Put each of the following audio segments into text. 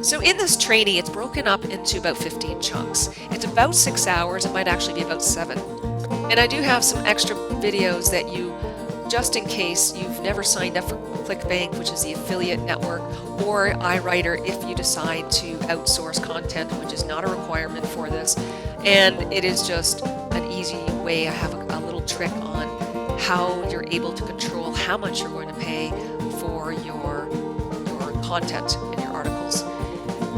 So in this training, it's broken up into about 15 chunks. It's about 6 hours. It might actually be about 7. And I do have some extra videos that you, just in case you've never signed up for ClickBank, which is the affiliate network, or iWriter if you decide to outsource content, which is not a requirement for this. And it is just an easy way. I have a little trick on how you're able to control how much you're going to pay for your content in your articles.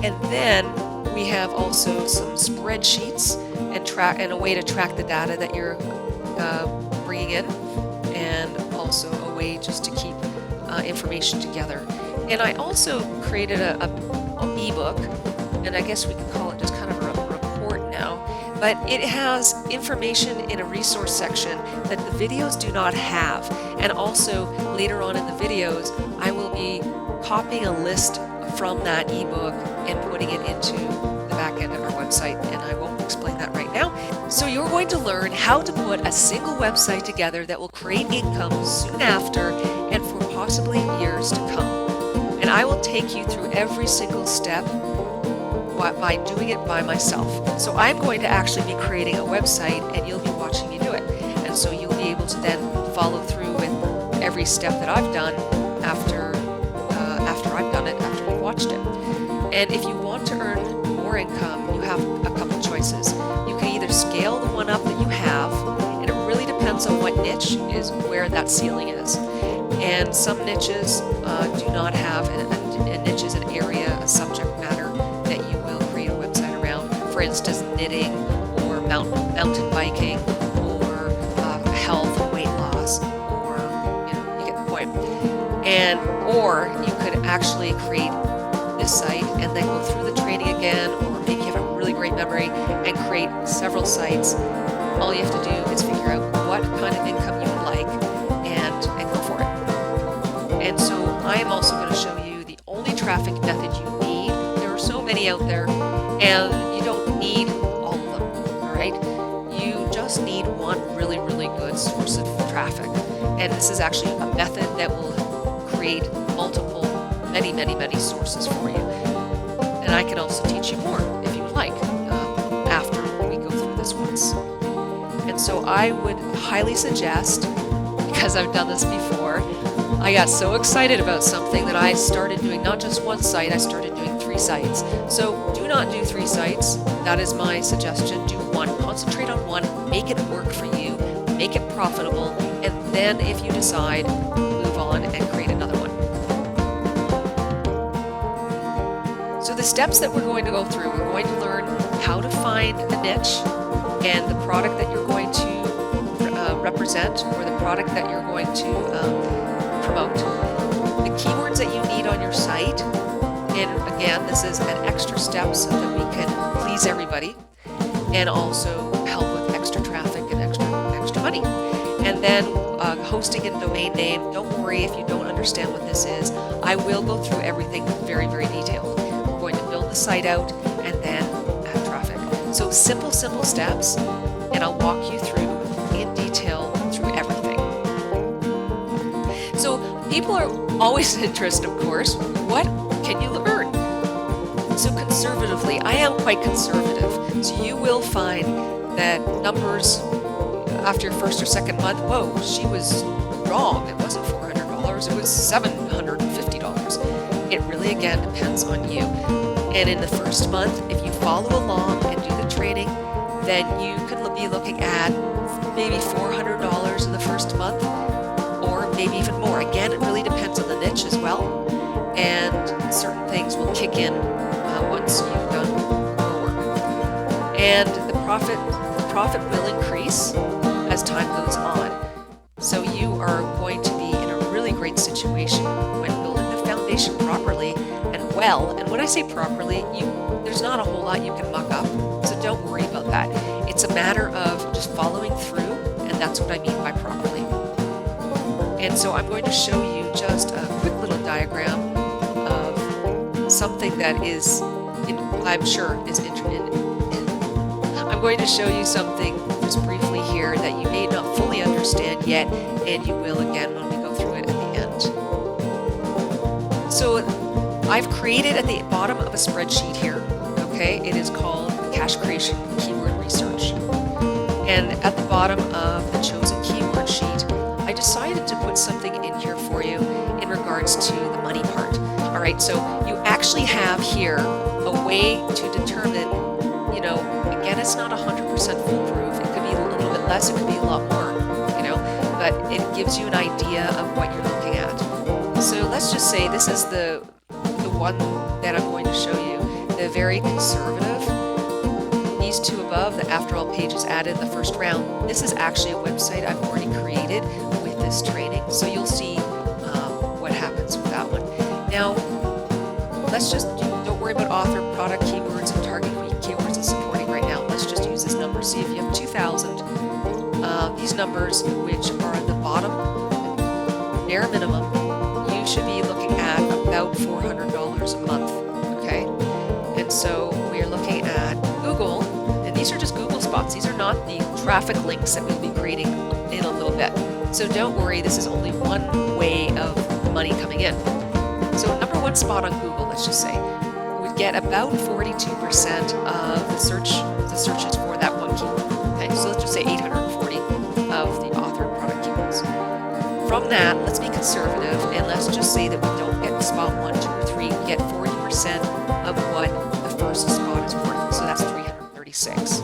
And then we have also some spreadsheets and a way to track the data that you're bringing in, and also a way just to keep information together. And I also created an ebook, and I guess we can call it just kind of a report now, but it has information in a resource section that the videos do not have. And also later on in the videos, I will be copying a list from that ebook and putting it into the back end of our website, and I won't explain that right now. So you're going to learn how to put a single website together that will create income soon after and for possibly years to come. And I will take you through every single step by doing it by myself. So I'm going to actually be creating a website and you'll be watching me do it. And so you'll be able to then follow through with every step that I've done after I've done it, after you've watched it. And if you want to earn more income, you have a couple choices. You can either scale the one up that you have, and it really depends on what niche is where that ceiling is. And some niches do not have, a niche is an area, a subject matter that you will create a website around. For instance, knitting or mountain biking or health and weight loss, or you get the point. Or you could actually create this site and then go through the training again, or maybe you have a really great memory and create several sites. All you have to do is figure out what kind of income you would like and go for it. And so I am also going to show you the only traffic method you need. There are so many out there, and you don't need all of them, all right? You just need one really, really good source of traffic. And this is actually a method that will create many sources for you. And I can also teach you more if you would like after we go through this once. And so I would highly suggest, because I've done this before, I got so excited about something that I started doing not just one site, I started doing 3 sites. So do not do 3 sites. That is my suggestion. Do one. Concentrate on one. Make it work for you. Make it profitable. And then if you decide, move on and create another one. So the steps that we're going to go through, we're going to learn how to find a niche and the product that you're going to represent, or the product that you're going to promote, the keywords that you need on your site, and again, this is an extra step so that we can please everybody and also help with extra traffic and extra money. And then hosting and domain name. Don't worry if you don't understand what this is. I will go through everything very detailed. We're going to build the site out and then add traffic. So simple steps, and I'll walk you through in detail through everything. So people are always interested, of course, what can you earn? So conservatively, I am quite conservative. So you will find that numbers after your first or second month, whoa, she was wrong. It wasn't $400, it was $750. It really, again, depends on you. And in the first month, if you follow along and do the training, then you could be looking at maybe $400 in the first month, or maybe even more. Again, it really depends on the niche as well, and certain things will kick in once you've done your work. And the profit will increase as time goes on. So you are going to be in a really great situation when building the foundation properly and well. And when I say properly, there's not a whole lot you can muck up, so don't worry about that. It's a matter of just following through, and that's what I mean by properly. And so I'm going to show you just a quick little diagram of something that is, I'm sure, is interesting. I'm going to show you something just briefly here that you may not fully understand yet, and you will again when we go through it at the end. So I've created at the bottom of a spreadsheet here, okay, it is called Cash Creation Keyword Research. And at the bottom of the chosen keyword sheet, I decided to put something in here for you in regards to the money part. All right, so you actually have here a way to determine, again, it's not 100% foolproof. It could be a little bit less, it could be a lot more, but it gives you an idea of what you're looking at. So let's just say this is the one that I'm going to show you, the very conservative. These two above, the After All pages added the first round. This is actually a website I've already created with this training, so you'll see what happens with that one. Now, let's just don't worry about author, product keywords, and target keywords it's supporting right now. Let's just use this number. See if you have 2,000. These numbers, which are at the bottom, bare minimum, you should be looking at about $400 a month. Okay, and so we're looking at Google, and these are just Google spots. These are not the traffic links that we'll be creating in a little bit. So don't worry, this is only one way of money coming in. So number one spot on Google, let's just say, would get about 42% of the searches for that one keyword. Okay, so let's just say 840 of the author and product keywords. From that, let's be conservative, and let's just say that we don't get spot 1, 2, or 3. We get 40% of what the first spot is worth. So that's 336.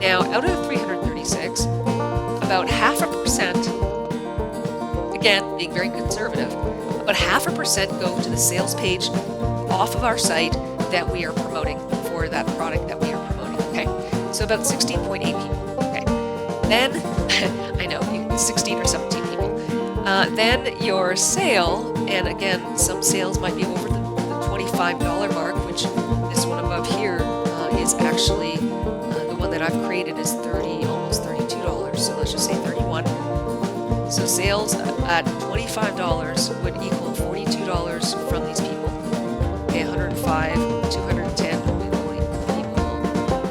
Now, out of the 336, about 0.5%, again, being very conservative, about 0.5% go to the sales page off of our site that we are promoting for that product that we are promoting. Okay, so about 16.8 people. Okay, then I know 16 or 17 people. Then your sale, and again, some sales might be over the $25 mark, which this one above here is actually the one that I've created is almost $32. So let's just say 31. So sales at $25 would equal $42 from these people. Okay, 105, 210 people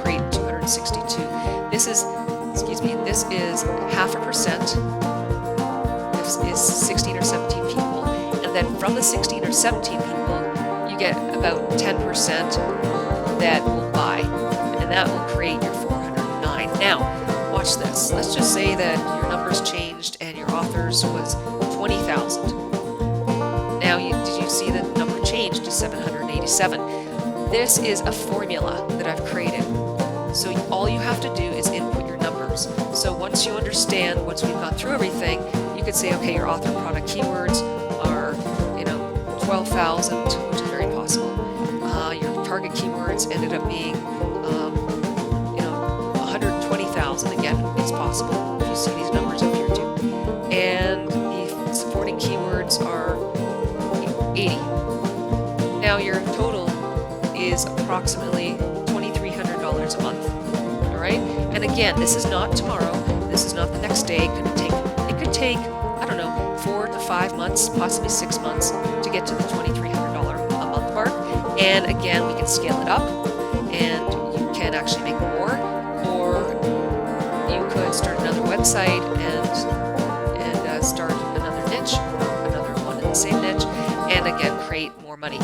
create 262. This is 0.5%. This is 16 or 17 people, and then from the 16 or 17 people, you get about 10% that will buy, and that will create your 409. Now, watch this. Let's just say that your numbers changed and your authors was 20,000. Now, did you see the number changed to 787? This is a formula that I've created. So all you have to do is input your numbers. So once you understand, once we've gone through everything, you could say, okay, your author product keywords are, 12,000, which is very possible. Your target keywords ended up being, 120,000. Again, it's possible if you see these numbers up here too. And the supporting keywords are 80. Now your total is approximately $2,300 a month. All right. And again, this is not tomorrow. This is not the next day. It could take, I don't know, 4 to 5 months, possibly 6 months to get to the $2,300 a month mark. And again, we can scale it up, and you can actually make more, or you could start another website and start another niche, or another one in the same niche, and again create more money.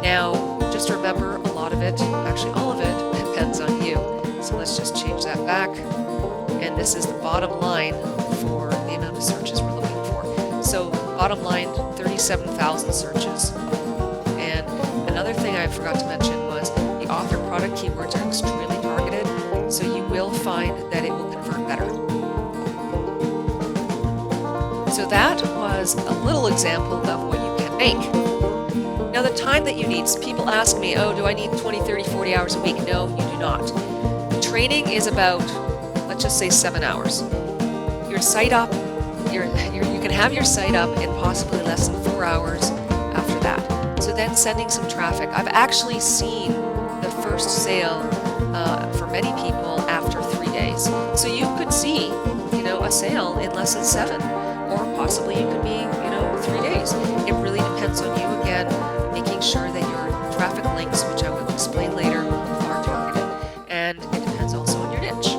Now, just remember, a lot of it, actually all of it, depends on you. So let's just change that back. And this is the bottom line for the amount of searches we're looking for. So bottom line, 37,000 searches. And another thing I forgot to mention was the author product keywords are extremely targeted, so you will find that it will convert better. So that was a little example of what you can make. Now the time that you need, people ask me, oh, do I need 20, 30, 40 hours a week? No, you do not. The training is about, let's just say 7 hours. Your site up, you can have your site up in possibly less than 4 hours after that. So then sending some traffic. I've actually seen the first sale for many people after 3 days. So you could see, a sale in less than 7, or possibly it could be, 3 days. It really depends on you, again, making sure that your traffic links, which I will explain later, are targeted. And it depends also on your niche.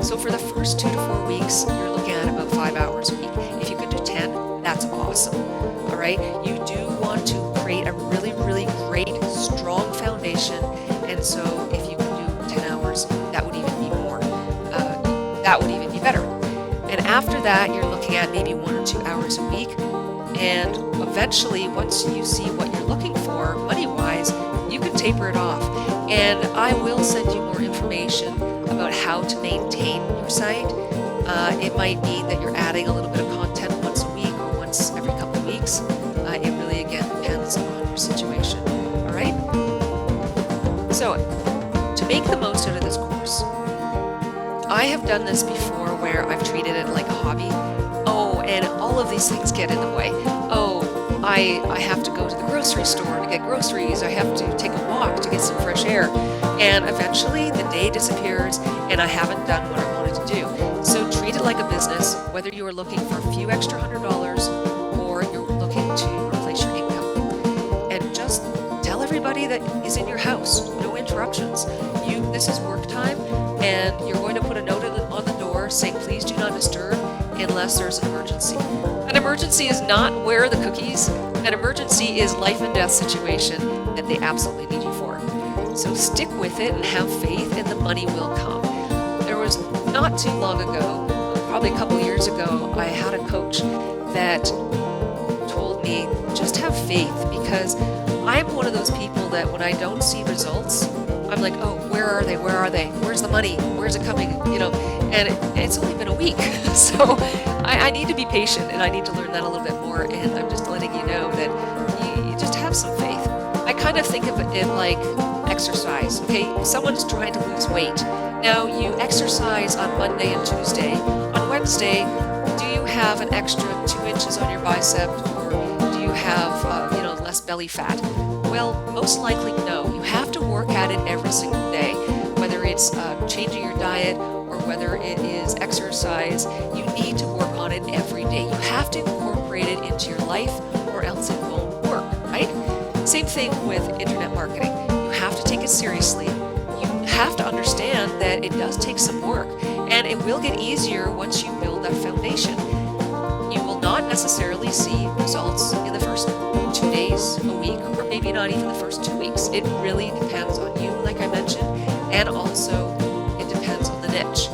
So for the first 2 to 4 weeks, you're looking at about 5 hours a week. If you could do 10, that's awesome. All right. You do want to create a really strong foundation. And so if you can do 10 hours, that would even be more. That would even be better. And after that, you're looking at maybe 1 or 2 hours a week. And eventually, once you see what you're looking for money-wise, you can taper it off. And I will send you more information about how to maintain your site. It might mean that you're adding a little bit of content once a week or once every couple of weeks. It really, again, depends on your situation. All right? So, to make the most out of this course, I have done this before where I've treated it like a hobby. Oh, and all of these things get in the way. Oh, I have to go to the grocery store to get groceries. I have to take a walk to get some fresh air. And eventually the day disappears and I haven't done what I wanted to do. So treat it like a business, whether you are looking for a few extra $100 or you're looking to replace your income. And just tell everybody that is in your house, no interruptions. This is work time, and you're going to put a note on the door saying, please do not disturb unless there's an emergency. An emergency is not where are the cookies. An emergency is life and death situation that they absolutely need you for. So stick with it and have faith, and the money will come. There was not too long ago, probably a couple years ago, I had a coach that told me, just have faith, because I'm one of those people that when I don't see results, I'm like, oh, where are they? Where are they? Where's the money? Where's it coming? And it's only been a week. So I need to be patient, and I need to learn that a little bit more. And I'm just letting you know that you just have some faith. I kind of think of it like exercise. Okay, someone's trying to lose weight. Now you exercise on Monday and Tuesday. On Wednesday, do you have an extra 2 inches on your bicep, or do you have less belly fat? Well, most likely no. You have to work at it every single day, whether it's changing your diet or whether it is exercise. You need to work on it every day. You have to incorporate it into your life, or else it won't work, right? Same thing with internet marketing. You have to take it seriously. You have to understand that it does take some work, and it will get easier once you build that foundation. You will not necessarily see results in the first 2 days, a week, or maybe not even the first 2 weeks. It really depends on you, like I mentioned, and also it depends on the niche.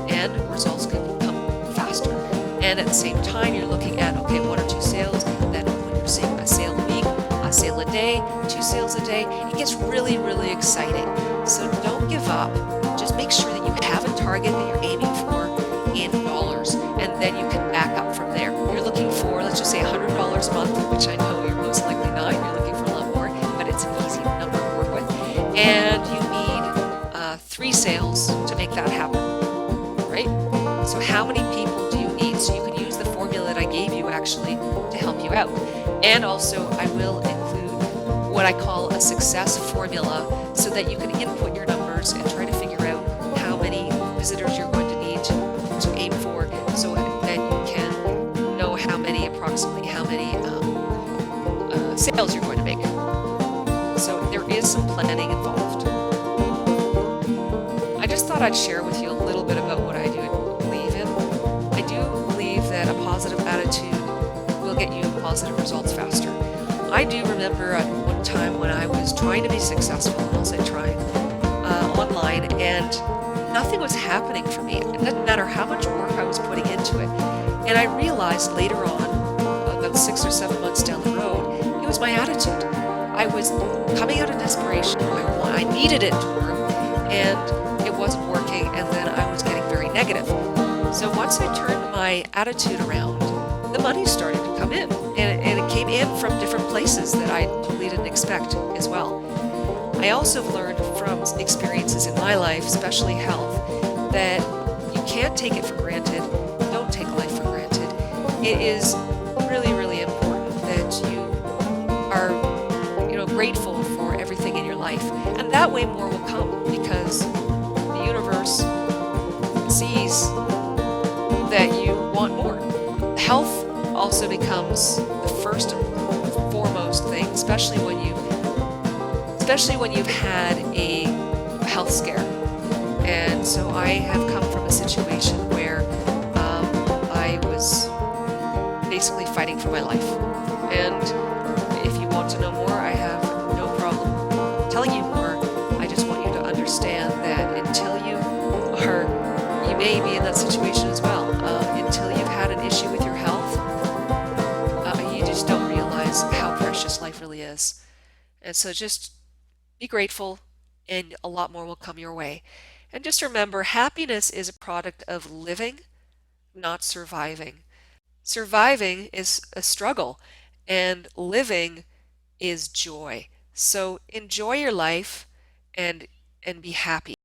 And results can come faster. And at the same time, you're looking at, okay, 1 or 2 sales. Then when you're seeing a sale a week, a sale a day, 2 sales a day, it gets really, really exciting. So don't give up. Just make sure that you have a target that you're aiming for in dollars, and then you can back up from there. You're looking for, let's just say $100 a month, which I know you're most likely not. You're looking for a lot more, but it's an easy number to work with. And you need 3 sales to make that happen, right? So how many people do you need? So you can use the formula that I gave you actually to help you out. And also I will include what I call a success formula so that you can input your numbers and try to figure out how many visitors you're going to need to aim for, so that you can know approximately how many sales you're going to make. So there is some planning involved. I just thought I'd share with you a little bit about what I do believe in. I do believe that a positive attitude will get you positive results faster. I do remember at one time when I was trying to be successful, and I'll say trying, online, and nothing was happening for me. It didn't matter how much work I was putting into it. And I realized later on, about 6 or 7 months down the road, it was my attitude. I was coming out of desperation. I needed it to work, and it wasn't working, and then I was getting very negative. So once I turned my attitude around, the money started to come in, and it came in from different places that I totally didn't expect as well. I also learned from experiences in my life, especially health, that you can't take it for granted. Don't take life for granted. It is really, really important that you are, grateful for everything in your life, and that way more will come, because the universe sees that you want more. Health also becomes the first and foremost thing, especially when you've had a health scare. And so I have come from a situation where I was basically fighting for my life. And if you want to know more, I have no problem telling you more. I just want you to understand that you may be in that situation as well. Until you've had an issue with your health, you just don't realize how precious life really is. And so just be grateful, and a lot more will come your way. And just remember, happiness is a product of living, not surviving. Surviving is a struggle, and living is joy. So enjoy your life and be happy.